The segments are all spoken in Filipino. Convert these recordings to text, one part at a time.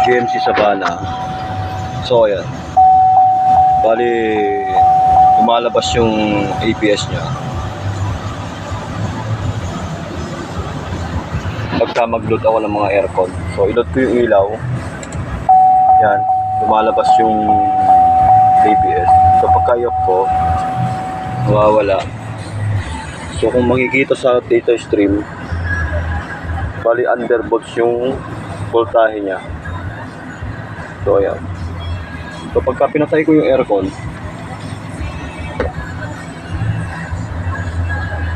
GMC Savannah. So ayan, bali lumalabas yung ABS nya pagka mag-load ako ng mga aircon. So i-load ko yung ilaw, yan, lumalabas yung ABS. So pagka i-off ko, nawawala. So kung makikita sa data stream, bali undervolts yung voltahe nya. So ayan, so pagka pinatay ko yung aircon,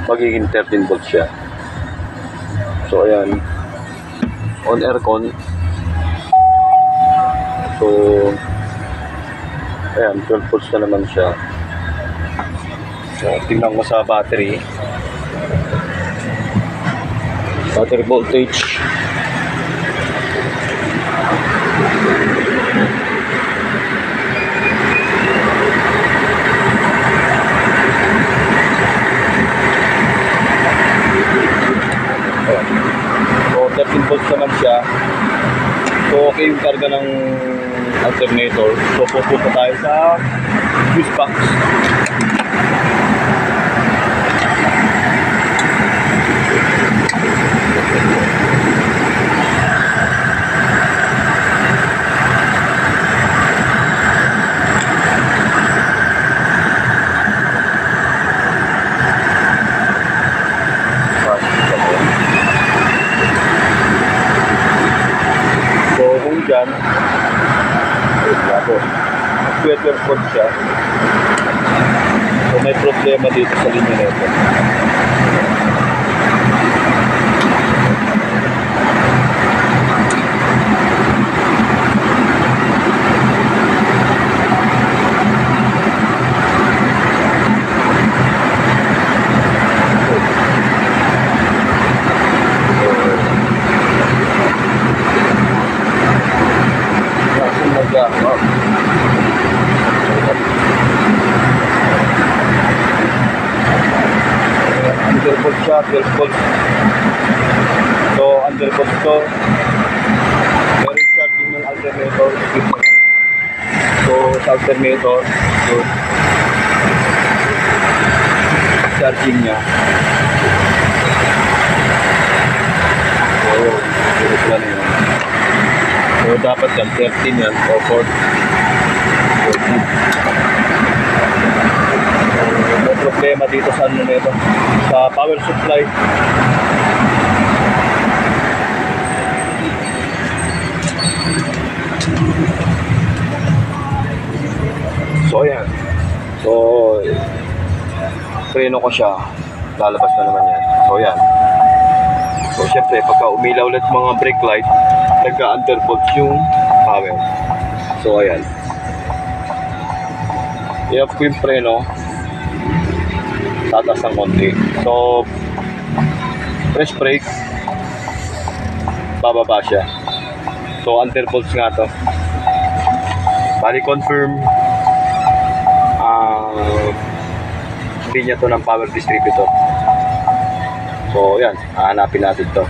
magiging 13 volts siya. So ayan, on aircon. So ayan, 12 volts na naman siya. So tingnan ko sa battery voltage. So 13 volts naman siya. So okay yung karga ng alternator. So pupunta tayo sa fuse box. Dyan, sweater foot siya. So may problema dito sa linya nito. Undervolt siya, 12 volts. So undervolt to. Meron charging ng alternator. So sa alternator, so charging nya. So yun lang yun. So dapat yan 13 yan o 14. May problema dito sa ano nito, sa power supply. So ayan, so preno ko siya, lalabas na naman yan. So ayan, so syempre pagka umilaw ulit mga brake light, nagka-undervolt yung power. So ayan, i-off ko yung preno, tatas ng konti. So press brake, bababa siya. So undervolts nga to. Bali confirm linya to ng power distributor. So yan, hahanapin natin to.